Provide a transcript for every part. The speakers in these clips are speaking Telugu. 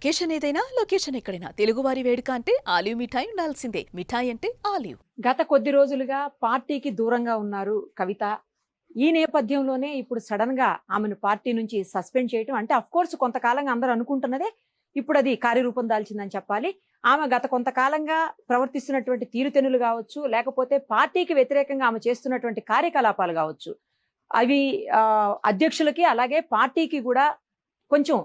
అకేషన్ ఏదైనా లొకేషన్ ఎక్కడైనా తెలుగువారి వేడుక అంటే ఆలివ్ మిఠాయి ఉండాల్సిందే. మిఠాయి అంటే ఆలివ్. గత కొద్ది రోజులుగా పార్టీకి దూరంగా ఉన్నారు కవిత. ఈ నేపథ్యంలోనే ఇప్పుడు సడన్ గా ఆమెను పార్టీ నుంచి సస్పెండ్ చేయటం అంటే అఫ్ కోర్స్ కొంతకాలంగా అందరూ అనుకుంటున్నదే ఇప్పుడు అది కార్యరూపం దాల్చిందని చెప్పాలి. ఆమె గత కొంతకాలంగా ప్రవర్తిస్తున్నటువంటి తీరుతెన్నులు కావచ్చు, లేకపోతే పార్టీకి వ్యతిరేకంగా ఆమె చేస్తున్నటువంటి కార్యకలాపాలు కావచ్చు, అవి అధ్యక్షులకి అలాగే పార్టీకి కూడా కొంచెం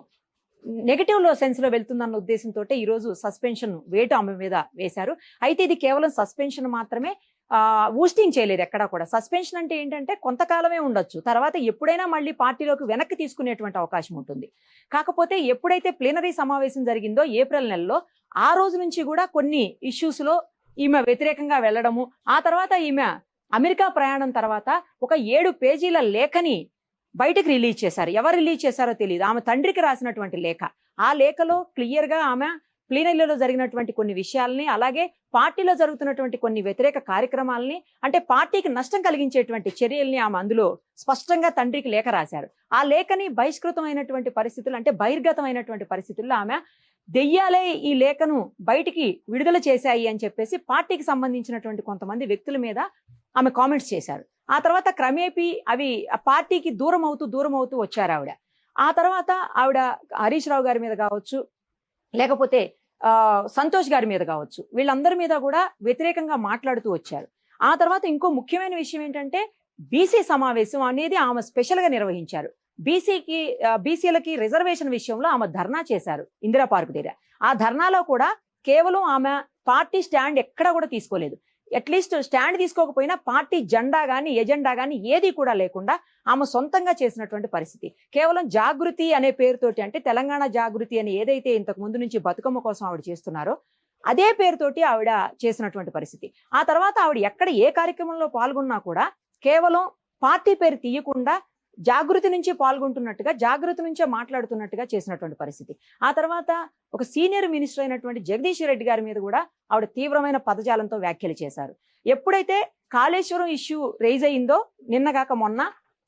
నెగటివ్ సెన్స్ లో వెళ్తుందన్న ఉద్దేశంతో ఈ రోజు సస్పెన్షన్ వేటు ఆమె మీద వేశారు. అయితే ఇది కేవలం సస్పెన్షన్ మాత్రమే, ఊస్టింగ్ చేయలేదు ఎక్కడా కూడా. సస్పెన్షన్ అంటే ఏంటంటే కొంతకాలమే ఉండొచ్చు, తర్వాత ఎప్పుడైనా మళ్ళీ పార్టీలోకి వెనక్కి తీసుకునేటువంటి అవకాశం ఉంటుంది. కాకపోతే ఎప్పుడైతే ప్లీనరీ సమావేశం జరిగిందో ఏప్రిల్ నెలలో, ఆ రోజు నుంచి కూడా కొన్ని ఇష్యూస్ లో ఈమె వ్యతిరేకంగా వెళ్ళడము, ఆ తర్వాత ఈమె అమెరికా ప్రయాణం తర్వాత ఒక 7 పేజీల లేఖని బయటకు రిలీజ్ చేశారు. ఎవరు రిలీజ్ చేశారో తెలియదు. ఆమె తండ్రికి రాసినటువంటి లేఖ. ఆ లేఖలో క్లియర్ గా ఆమె ప్లీనరీలో జరిగినటువంటి కొన్ని విషయాల్ని, అలాగే పార్టీలో జరుగుతున్నటువంటి కొన్ని వ్యతిరేక కార్యక్రమాలని, అంటే పార్టీకి నష్టం కలిగించేటువంటి చర్యల్ని ఆమె అందులో స్పష్టంగా తండ్రికి లేఖ రాశారు. ఆ లేఖని బహిష్కృతమైనటువంటి పరిస్థితులు, అంటే బహిర్గతమైనటువంటి పరిస్థితుల్లో ఆమె దెయ్యాలే ఈ లేఖను బయటికి విడుదల చేశాయి అని చెప్పేసి పార్టీకి సంబంధించినటువంటి కొంతమంది వ్యక్తుల మీద ఆమె కామెంట్స్ చేశారు. ఆ తర్వాత క్రమేపీ అవి ఆ పార్టీకి దూరం అవుతూ వచ్చారు ఆవిడ. ఆ తర్వాత ఆవిడ హరీష్ రావు గారి మీద కావచ్చు, లేకపోతే సంతోష్ గారి మీద కావచ్చు, వీళ్ళందరి మీద కూడా వ్యతిరేకంగా మాట్లాడుతూ వచ్చారు. ఆ తర్వాత ఇంకో ముఖ్యమైన విషయం ఏంటంటే బీసీ సమావేశం అనేది ఆమె స్పెషల్ గా నిర్వహించారు. బీసీలకి రిజర్వేషన్ విషయంలో ఆమె ధర్నా చేశారు ఇందిరా పార్క్ దగ్గర. ఆ ధర్నాలో కూడా కేవలం ఆమె పార్టీ స్టాండ్ ఎక్కడా కూడా తీసుకోలేదు. అట్లీస్ట్ స్టాండ్ తీసుకోకపోయినా పార్టీ జెండా గాని ఎజెండా గాని ఏది కూడా లేకుండా ఆమె సొంతంగా చేసినటువంటి పరిస్థితి. కేవలం జాగృతి అనే పేరుతోటి, అంటే తెలంగాణ జాగృతి అని ఏదైతే ఇంతకు ముందు నుంచి బతుకమ్మ కోసం ఆవిడ చేస్తున్నారో అదే పేరుతోటి ఆవిడ చేసినటువంటి పరిస్థితి. ఆ తర్వాత ఆవిడ ఎక్కడ ఏ కార్యక్రమంలో పాల్గొన్నా కూడా కేవలం పార్టీ పేరు తీయకుండా జాగృతి నుంచి పాల్గొంటున్నట్టుగా, జాగృతి నుంచే మాట్లాడుతున్నట్టుగా చేసినటువంటి పరిస్థితి. ఆ తర్వాత ఒక సీనియర్ మినిస్టర్ అయినటువంటి జగదీష్ రెడ్డి గారి మీద కూడా ఆవిడ తీవ్రమైన పదజాలంతో వ్యాఖ్యలు చేశారు. ఎప్పుడైతే కాళేశ్వరం ఇష్యూ రైజ్ అయిందో నిన్నగాక మొన్న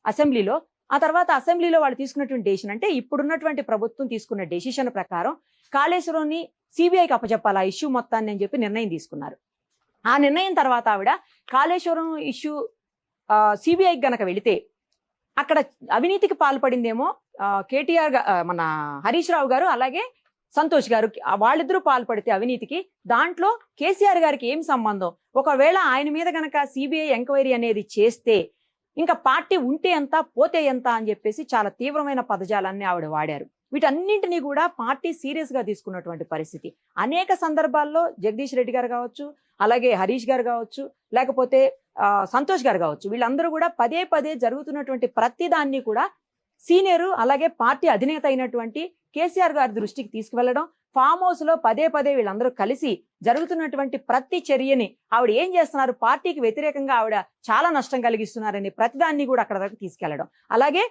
అసెంబ్లీలో, ఆ తర్వాత అసెంబ్లీలో వాళ్ళు తీసుకున్నటువంటి డెసిషన్, అంటే ఇప్పుడున్నటువంటి ప్రభుత్వం తీసుకున్న డెసిషన్ ప్రకారం కాళేశ్వరంని సిబిఐకి అప్పచెప్పాలి ఆ ఇష్యూ మొత్తాన్ని అని చెప్పి నిర్ణయం తీసుకున్నారు. ఆ నిర్ణయం తర్వాత ఆవిడ కాళేశ్వరం ఇష్యూ సిబిఐకి గనక వెళితే అక్కడ అవినీతికి పాల్పడిందేమో కేటీఆర్ మన హరీష్ రావు గారు అలాగే సంతోష్ గారు, వాళ్ళిద్దరూ పాల్పడితే అవినీతికి, దాంట్లో కేసీఆర్ గారికి ఏం సంబంధం? ఒకవేళ ఆయన మీద గనక సిబిఐ ఎంక్వైరీ అనేది చేస్తే ఇంకా పార్టీ ఉంటే ఎంత పోతే ఎంత అని చెప్పేసి చాలా తీవ్రమైన పదజాలాన్ని ఆవిడ వాడారు. వీటన్నింటినీ కూడా పార్టీ సీరియస్ గా తీసుకున్నటువంటి పరిస్థితి. అనేక సందర్భాల్లో జగదీష్ రెడ్డి గారు కావచ్చు, అలాగే హరీష్ గారు కావచ్చు, లేకపోతే సంతోష్ గారు కావచ్చు, వీళ్ళందరూ కూడా పదే పదే జరుగుతున్నటువంటి ప్రతి దాన్ని కూడా సీనియర్ అలాగే పార్టీ అధినేత అయినటువంటి కేసీఆర్ గారి దృష్టికి తీసుకువెళ్లడం, ఫామ్ హౌస్ లో పదే పదే వీళ్ళందరూ కలిసి జరుగుతున్నటువంటి ప్రతి చర్యని ఆవిడ ఏం చేస్తున్నారు, పార్టీకి వ్యతిరేకంగా ఆవిడ చాలా నష్టం కలిగిస్తున్నారని ప్రతిదాన్ని కూడా అక్కడ వరకు తీసుకెళ్లడం. అలాగే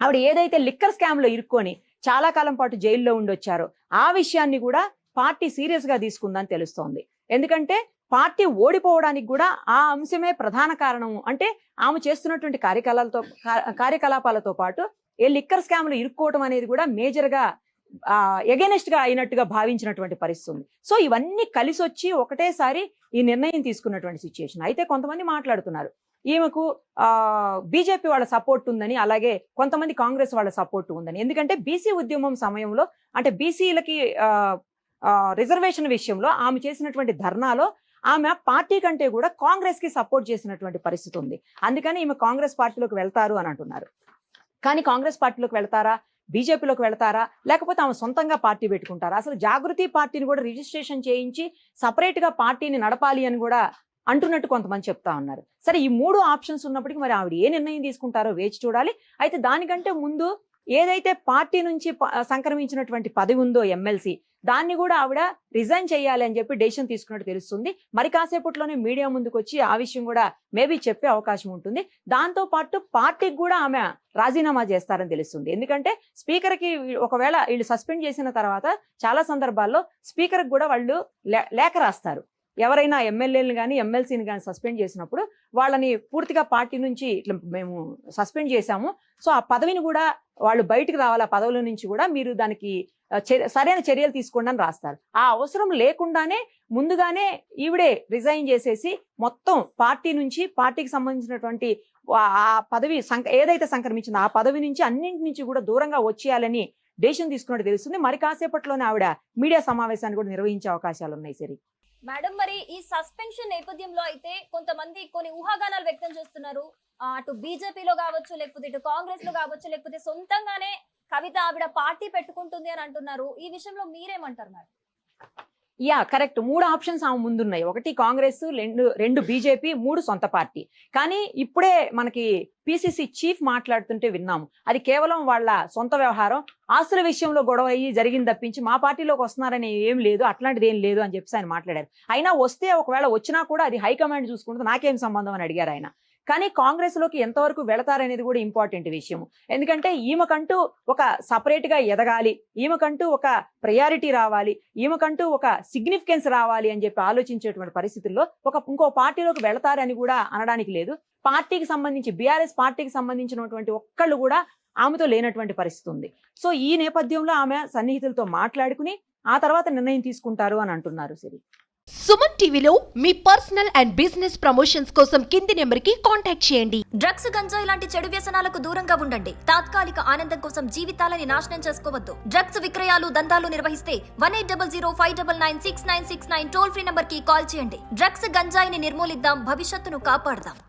ఆవిడ ఏదైతే లిక్కర్ స్కామ్ లో ఇరుక్కొని చాలా కాలం పాటు జైల్లో ఉండొచ్చారో ఆ విషయాన్ని కూడా పార్టీ సీరియస్ గా తీసుకుందని తెలుస్తోంది. ఎందుకంటే పార్టీ ఓడిపోవడానికి కూడా ఆ అంశమే ప్రధాన కారణం. అంటే ఆమె చేస్తున్నటువంటి కార్యకలాపాలతో పాటు ఏ లిక్కర్ స్కామ్ లో ఇరుక్కోవడం అనేది కూడా మేజర్ గా ఎగెనెస్ట్ గా అయినట్టుగా భావించినటువంటి పరిస్థితి ఉంది. సో ఇవన్నీ కలిసి వచ్చి ఒకటేసారి ఈ నిర్ణయం తీసుకున్నటువంటి సిచ్యుయేషన్. అయితే కొంతమంది మాట్లాడుతున్నారు ఈమెకు బీజేపీ వాళ్ళ సపోర్ట్ ఉందని, అలాగే కొంతమంది కాంగ్రెస్ వాళ్ళ సపోర్ట్ ఉందని. ఎందుకంటే బీసీ ఉద్యమం సమయంలో, అంటే బీసీలకి రిజర్వేషన్ విషయంలో ఆమె చేసినటువంటి ధర్నాలో ఆమె పార్టీ కంటే కూడా కాంగ్రెస్ కి సపోర్ట్ చేసినటువంటి పరిస్థితి ఉంది. అందుకని ఈమె కాంగ్రెస్ పార్టీలోకి వెళ్తారు అని అంటున్నారు. కానీ కాంగ్రెస్ పార్టీలోకి వెళ్తారా, బీజేపీలోకి వెళ్తారా, లేకపోతే ఆమె సొంతంగా పార్టీ పెట్టుకుంటారా? అసలు జాగృతి పార్టీని కూడా రిజిస్ట్రేషన్ చేయించి సపరేట్ గా పార్టీని నడపాలి అని కూడా అంటున్నట్టు కొంతమంది చెప్తా ఉన్నారు. సరే, ఈ 3 ఆప్షన్స్ ఉన్నప్పటికీ మరి ఆవిడ ఏ నిర్ణయం తీసుకుంటారో వేచి చూడాలి. అయితే దానికంటే ముందు ఏదైతే పార్టీ నుంచి సంక్రమించినటువంటి పదవి ఉందో ఎమ్మెల్సీ, దాన్ని కూడా ఆవిడ రిజైన్ చేయాలి అని చెప్పి డెసిషన్ తీసుకున్నట్టు తెలుస్తుంది. మరి కాసేపట్లోనే మీడియా ముందుకు వచ్చి ఆ విషయం కూడా మేబీ చెప్పే అవకాశం ఉంటుంది. దాంతో పాటు పార్టీకి కూడా ఆమె రాజీనామా చేస్తారని తెలుస్తుంది. ఎందుకంటే స్పీకర్కి ఒకవేళ వీళ్ళు సస్పెండ్ చేసిన తర్వాత చాలా సందర్భాల్లో స్పీకర్కి కూడా వాళ్ళు లేఖ రాస్తారు. ఎవరైనా ఎమ్మెల్యేలను కానీ ఎమ్మెల్సీని కానీ సస్పెండ్ చేసినప్పుడు వాళ్ళని పూర్తిగా పార్టీ నుంచి ఇట్లా మేము సస్పెండ్ చేశాము, సో ఆ పదవిని కూడా వాళ్ళు బయటకు రావాలి, ఆ పదవుల నుంచి కూడా మీరు దానికి సరైన చర్యలు తీసుకోండి అని రాస్తారు. ఆ అవసరం లేకుండానే ముందుగానే ఈవిడే రిజైన్ చేసేసి మొత్తం పార్టీ నుంచి, పార్టీకి సంబంధించినటువంటి ఆ పదవి ఏదైతే సంక్రమించిందో ఆ పదవి నుంచి అన్నింటి నుంచి కూడా దూరంగా వచ్చేయాలని డెసిషన్ తీసుకున్నట్టు తెలుస్తుంది. మరి కాసేపట్లోనే ఆవిడ మీడియా సమావేశాన్ని కూడా నిర్వహించే అవకాశాలు ఉన్నాయి. సరే మేడం, మరి ఈ సస్పెన్షన్ నేపథ్యంలో అయితే కొంతమంది కొన్ని ఊహాగానాలు వ్యక్తం చేస్తున్నారు. అటు బీజేపీలో కావచ్చు, లేకపోతే ఇటు కాంగ్రెస్ లో కావచ్చు, లేకపోతే సొంతంగానే కవిత ఆవిడ పార్టీ పెట్టుకుంటుంది అని అంటున్నారు. ఈ విషయంలో మీరేమంటారు మేడం? Yeah correct. 3 ఆప్షన్స్ ఆమె ముందున్నాయి. 1 కాంగ్రెస్, 2 బీజేపీ, 3 సొంత పార్టీ. కానీ ఇప్పుడే మనకి పిసిసి చీఫ్ మాట్లాడుతుంటే విన్నాము, అది కేవలం వాళ్ళ సొంత వ్యవహారం, ఆస్తుల విషయంలో గొడవ అయ్యి జరిగింది తప్పించి మా పార్టీలోకి వస్తున్నారని ఏం లేదు, అట్లాంటిది ఏం లేదు అని చెప్పి ఆయన మాట్లాడారు. అయినా వస్తే ఒకవేళ వచ్చినా కూడా అది హైకమాండ్ చూసుకుంటుంది, నాకేం సంబంధం అని అడిగారు ఆయన. కానీ కాంగ్రెస్ లోకి ఎంతవరకు వెళతారనేది కూడా ఇంపార్టెంట్ విషయం. ఎందుకంటే ఈమెకంటూ ఒక సపరేట్ గా ఎదగాలి, ఈమెకంటూ ఒక ప్రయారిటీ రావాలి, ఈమెకంటూ ఒక సిగ్నిఫికెన్స్ రావాలి అని చెప్పి ఆలోచించేటువంటి పరిస్థితుల్లో ఇంకో పార్టీలోకి వెళతారని కూడా అనడానికి లేదు. పార్టీకి సంబంధించి బీఆర్ఎస్ పార్టీకి సంబంధించినటువంటి ఒక్కళ్ళు కూడా ఆమెతో లేనటువంటి పరిస్థితి ఉంది. సో ఈ నేపథ్యంలో ఆమె సన్నిహితులతో మాట్లాడుకుని ఆ తర్వాత నిర్ణయం తీసుకుంటారు అని అంటున్నారు. సరే, సుమన్ టీవీలో మీ పర్సనల్ అండ్ బిజినెస్ ప్రమోషన్స్ కోసం కింది నెంబర్కి కాంటాక్ట్ చేయండి. డ్రగ్స్, గంజాయి లాంటి చెడు వ్యసనాలకు దూరంగా ఉండండి. తాత్కాలిక ఆనందం కోసం జీవితాలని నాశనం చేసుకోవద్దు. డ్రగ్స్ విక్రయాలు, దందాలు నిర్వహిస్తే 180059969969 టోల్ ఫ్రీ నంబర్ కి కాల్ చేయండి. డ్రగ్స్, గంజాయిని నిర్మూలిద్దాం, భవిష్యత్తును కాపాడదాం.